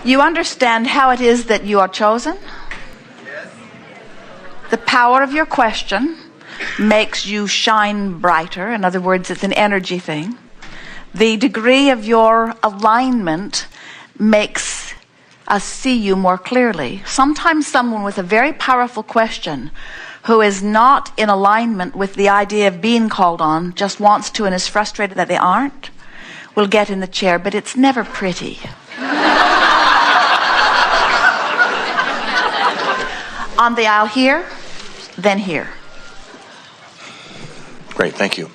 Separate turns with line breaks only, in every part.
You understand how it is that you are chosen? The power of your question makes you shine brighter. In other words, it's an energy thing. The degree of your alignment makes us see you more clearly. Sometimes someone with a very powerful question who is not in alignment with the idea of being called on, just wants to and is frustrated that they aren't, will get in the chair, but it's never pretty. On the aisle here, then here.
Great, thank you.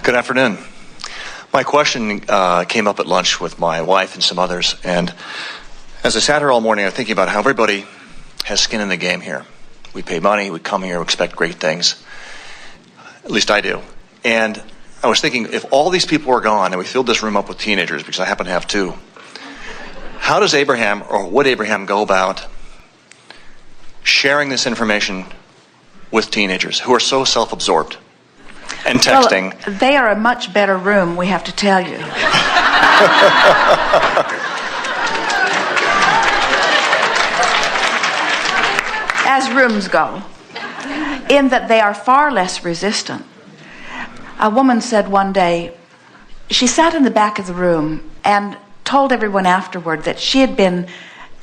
Good afternoon. My question came up at lunch with my wife and some others, and as I sat here all morning, I'm thinking about how everybody has skin in the game here. We pay money, we come here, we expect great things. At least I do. And I was thinking, if all these people were gone and we filled this room up with teenagers, because I happen to have two, how does Abraham, or would Abraham, go about sharing this information with teenagers who are so self-absorbed and texting?
Well, they are a much better room, we have to tell you. As rooms go, in that they are far less resistant. A woman said one day, she sat in the back of the room and told everyone afterward that she had been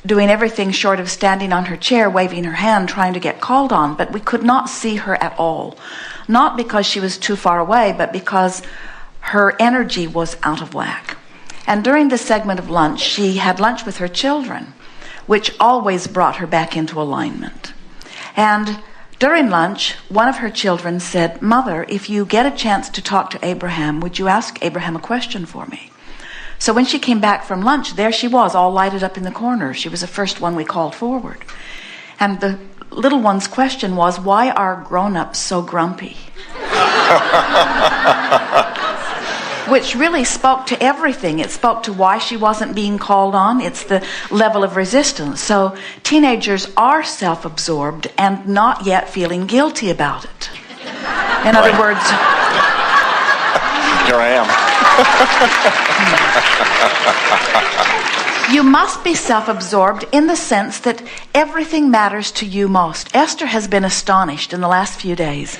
doing everything short of standing on her chair, waving her hand, trying to get called on, but we could not see her at all. Not because she was too far away, but because her energy was out of whack. And during the segment of lunch, she had lunch with her children, which always brought her back into alignment. And during lunch, one of her children said, "Mother, if you get a chance to talk to Abraham, would you ask Abraham a question for me?" So when she came back from lunch, there she was, all lighted up in the corner. She was the first one we called forward. And the little one's question was, why are grown-ups so grumpy? Which really spoke to everything. It spoke to why she wasn't being called on. It's the level of resistance. So teenagers are self-absorbed and not yet feeling guilty about it. In other words...
Here I
am. You must be self-absorbed in the sense that everything matters to you most. Esther has been astonished in the last few days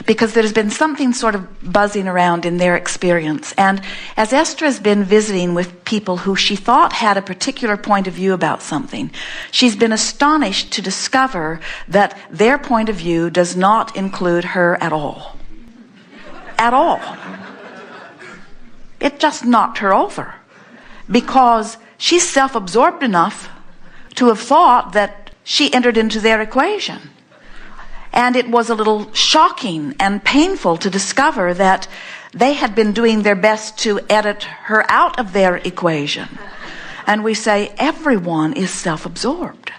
because there's been something sort of buzzing around in their experience. And as Esther has been visiting with people who she thought had a particular point of view about something, she's been astonished to discover that their point of view does not include her at all. At all. It just knocked her over because she's self-absorbed enough to have thought that she entered into their equation. And it was a little shocking and painful to discover that they had been doing their best to edit her out of their equation. And we say, everyone is self-absorbed.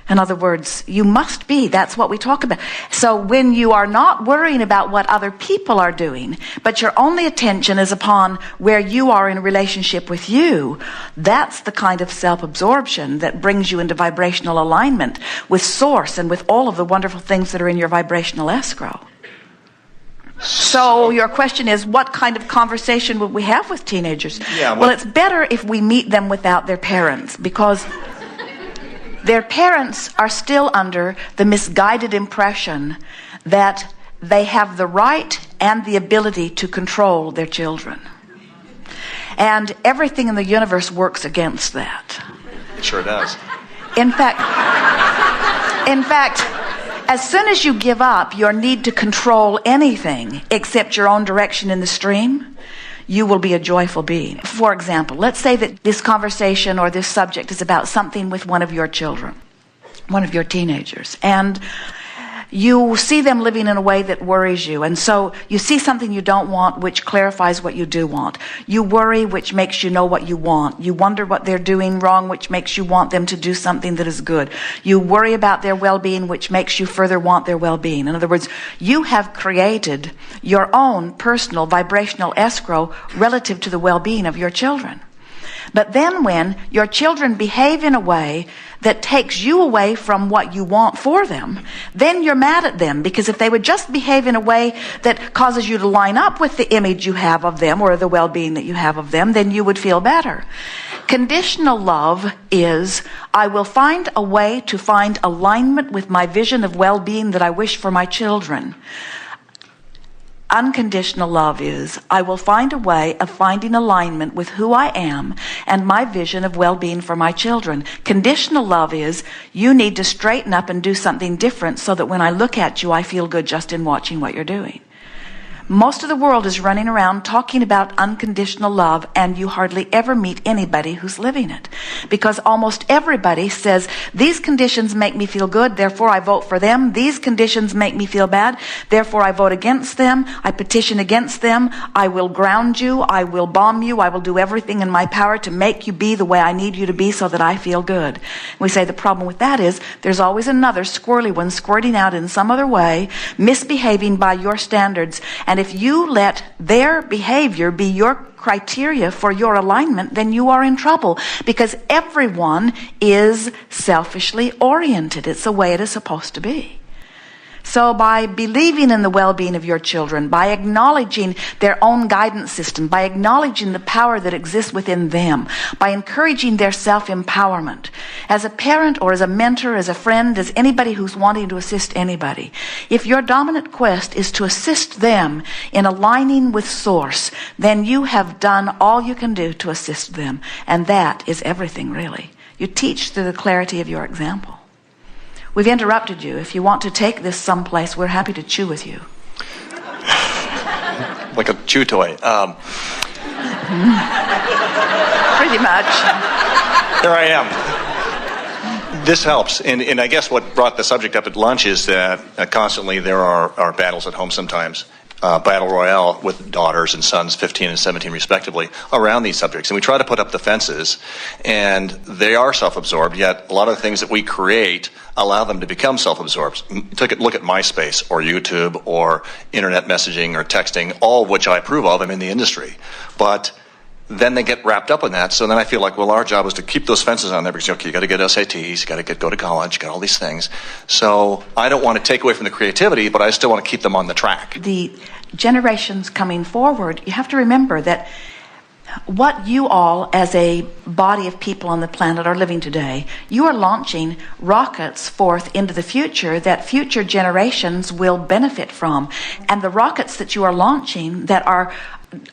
In other words, you must be. That's what we talk about. So when you are not worrying about what other people are doing, but your only attention is upon where you are in relationship with you, that's the kind of self-absorption that brings you into vibrational alignment with Source and with all of the wonderful things that are in your vibrational escrow. So your question is, what kind of conversation would we have with teenagers? Well, it's better if we meet them without their parents, because their parents are still under the misguided impression that they have the right and the ability to control their children. And everything in the universe works against that.
It sure does.
In fact, as soon as you give up your need to control anything except your own direction in the stream, you will be a joyful being. For example, let's say that this conversation or this subject is about something with one of your children, one of your teenagers, and you see them living in a way that worries you. And so you see something you don't want, which clarifies what you do want. You worry, which makes you know what you want. You wonder what they're doing wrong, which makes you want them to do something that is good. You worry about their well-being, which makes you further want their well-being. In other words, you have created your own personal vibrational escrow relative to the well-being of your children. But then when your children behave in a way that takes you away from what you want for them, then you're mad at them. Because if they would just behave in a way that causes you to line up with the image you have of them or the well-being that you have of them, then you would feel better. Conditional love is, I will find a way to find alignment with my vision of well-being that I wish for my children. Unconditional love is, I will find a way of finding alignment with who I am and my vision of well-being for my children. Conditional love is, you need to straighten up and do something different so that when I look at you, I feel good just in watching what you're doing. Most of the world is running around talking about unconditional love, and you hardly ever meet anybody who's living it. Because almost everybody says, these conditions make me feel good, therefore I vote for them. These conditions make me feel bad, therefore I vote against them. I petition against them. I will ground you. I will bomb you. I will do everything in my power to make you be the way I need you to be so that I feel good. We say the problem with that is there's always another squirrely one squirting out in some other way, misbehaving by your standards. And if you let their behavior be your criteria for your alignment, then you are in trouble, because everyone is selfishly oriented. It's the way it is supposed to be. So by believing in the well-being of your children, by acknowledging their own guidance system, by acknowledging the power that exists within them, by encouraging their self-empowerment, as a parent or as a mentor, as a friend, as anybody who's wanting to assist anybody, if your dominant quest is to assist them in aligning with Source, then you have done all you can do to assist them. And that is everything, really. You teach through the clarity of your example. We've interrupted you. If you want to take this someplace, we're happy to chew with you.
Like a chew toy.
Pretty much.
There I am. This helps. And I guess what brought the subject up at lunch is that constantly there are battles at home sometimes. Battle royale with daughters and sons, 15 and 17 respectively, around these subjects. And we try to put up the fences, and they are self-absorbed, yet a lot of the things that we create allow them to become self-absorbed. Look at MySpace or YouTube or internet messaging or texting, all of which I approve of. I'm in the industry. But then they get wrapped up in that. So then I feel like, well, our job is to keep those fences on there because, okay, you got to get SATs, you got to go to college, you got all these things. So I don't want to take away from the creativity, but I still want to keep them on the track.
The generations coming forward, you have to remember that what you all as a body of people on the planet are living today, you are launching rockets forth into the future that future generations will benefit from. And the rockets that you are launching that are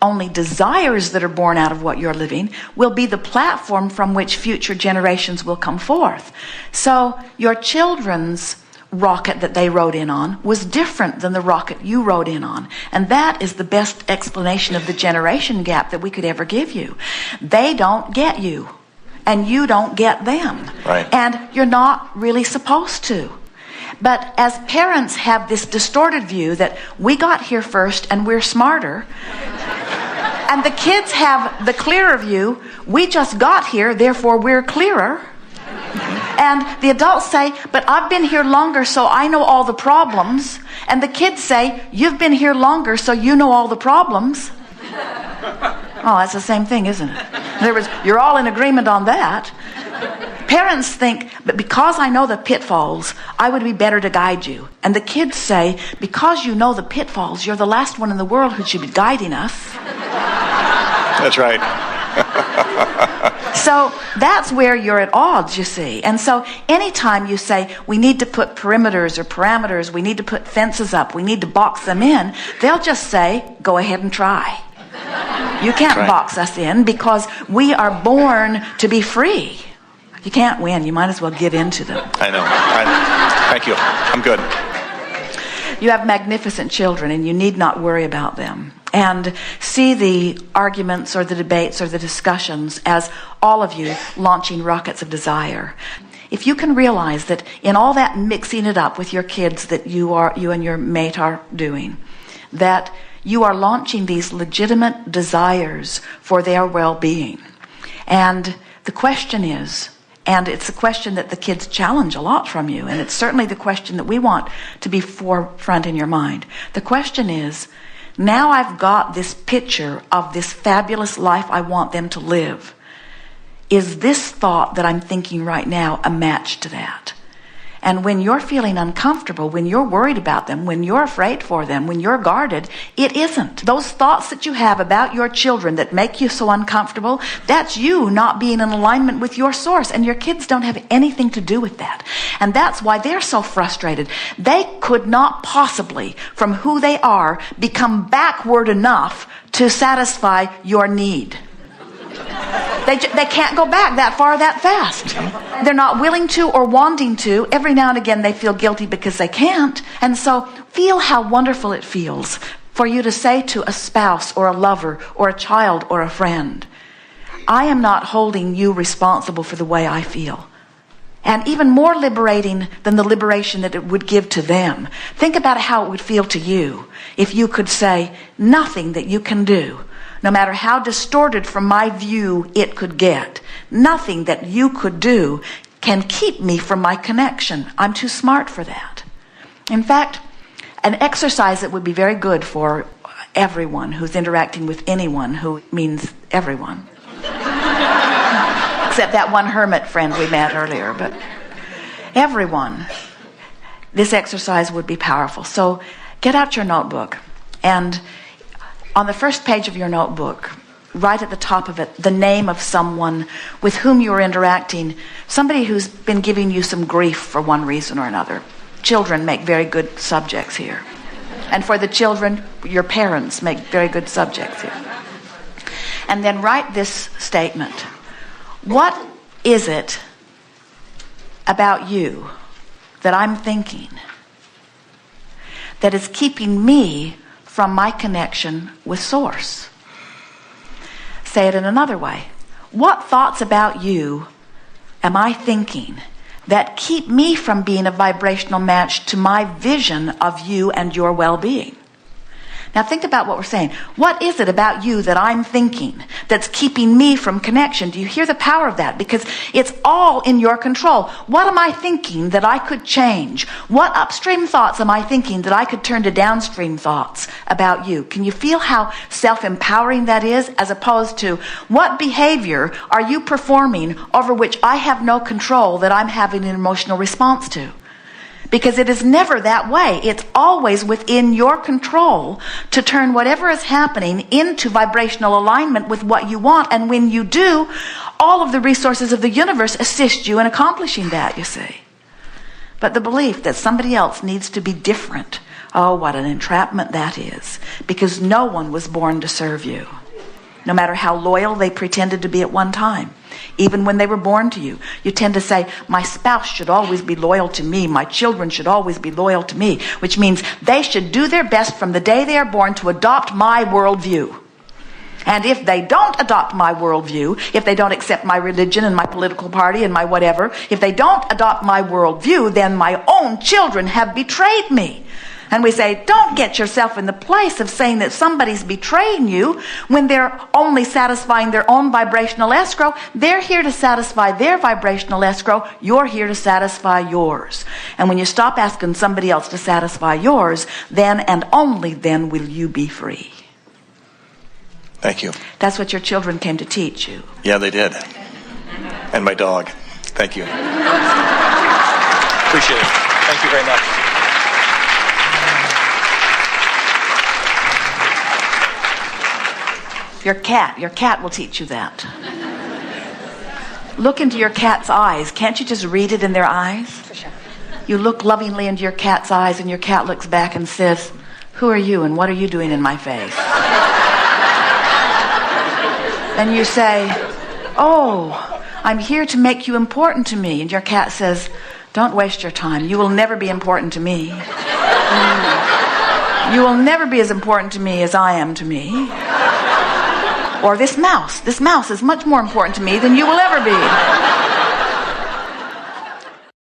only desires that are born out of what you're living will be the platform from which future generations will come forth. So your children's rocket that they rode in on was different than the rocket you rode in on. And that is the best explanation of the generation gap that we could ever give you. They don't get you, and you don't get them.
Right.
And you're not really supposed to. But as parents have this distorted view that we got here first and we're smarter, and the kids have the clearer view, we just got here, therefore we're clearer. And the adults say, but I've been here longer, so I know all the problems. And the kids say, you've been here longer, so you know all the problems. Oh, that's the same thing, isn't it? In other words, you're all in agreement on that. Parents think, but because I know the pitfalls, I would be better to guide you. And the kids say, because you know the pitfalls, you're the last one in the world who should be guiding us.
That's right.
So that's where you're at odds, you see. And so anytime you say, we need to put perimeters or parameters, we need to put fences up, we need to box them in, they'll just say, go ahead and try. You can't box us in because we are born to be free. You can't win. You might as well give in to them.
I know. Thank you. I'm good.
You have magnificent children, and you need not worry about them. And see the arguments or the debates or the discussions as all of you launching rockets of desire. If you can realize that in all that mixing it up with your kids that you and your mate are doing, that you are launching these legitimate desires for their well-being. And the question is, and it's a question that the kids challenge a lot from you, and it's certainly the question that we want to be forefront in your mind. The question is, now I've got this picture of this fabulous life I want them to live. is this thought that I'm thinking right now a match to that? And when you're feeling uncomfortable, when you're worried about them, when you're afraid for them, when you're guarded, it isn't. Those thoughts that you have about your children that make you so uncomfortable, that's you not being in alignment with your source. And your kids don't have anything to do with that. And that's why they're so frustrated. They could not possibly, from who they are, become backward enough to satisfy your need. They can't go back that far that fast. They're not willing to or wanting to. Every now and again they feel guilty because they can't. And so feel how wonderful it feels for you to say to a spouse or a lover or a child or a friend, I am not holding you responsible for the way I feel. And even more liberating than the liberation that it would give to them, think about how it would feel to you if you could say, nothing that you can do, no matter how distorted from my view it could get, nothing that you could do can keep me from my connection. I'm too smart for that. In fact, an exercise that would be very good for everyone who's interacting with anyone who means everyone. Except that one hermit friend we met earlier, but everyone. This exercise would be powerful. So get out your notebook, and on the first page of your notebook, right at the top of it, the name of someone with whom you are interacting, somebody who's been giving you some grief for one reason or another. Children make very good subjects here. And for the children, your parents make very good subjects here. And then write this statement. What is it about you that I'm thinking that is keeping me from my connection with Source? Say it in another way. What thoughts about you am I thinking that keep me from being a vibrational match to my vision of you and your well-being? Now think about what we're saying. What is it about you that I'm thinking that's keeping me from connection? Do you hear the power of that? Because it's all in your control. What am I thinking that I could change? What upstream thoughts am I thinking that I could turn to downstream thoughts about you? Can you feel how self-empowering that is, as opposed to what behavior are you performing over which I have no control that I'm having an emotional response to? Because it is never that way. It's always within your control to turn whatever is happening into vibrational alignment with what you want. And when you do, all of the resources of the universe assist you in accomplishing that, you see. But the belief that somebody else needs to be different, oh, what an entrapment that is. Because no one was born to serve you, no matter how loyal they pretended to be at one time. Even when they were born to you, you tend to say, my spouse should always be loyal to me. My children should always be loyal to me, which means they should do their best from the day they are born to adopt my worldview. And if they don't adopt my worldview, if they don't accept my religion and my political party and my whatever, if they don't adopt my worldview, then my own children have betrayed me. And we say, don't get yourself in the place of saying that somebody's betraying you when they're only satisfying their own vibrational escrow. They're here to satisfy their vibrational escrow. You're here to satisfy yours. And when you stop asking somebody else to satisfy yours, then and only then will you be free.
Thank you.
That's what your children came to teach you.
Yeah, they did. And my dog. Thank you. Appreciate it. Thank you very much.
Your cat will teach you that. Look into your cat's eyes. Can't you just read it in their eyes? You look lovingly into your cat's eyes, and your cat looks back and says, who are you and what are you doing in my face? And you say, oh, I'm here to make you important to me. And your cat says, don't waste your time. You will never be important to me. You will never be as important to me as I am to me. Or this mouse is much more important to me than you will ever be.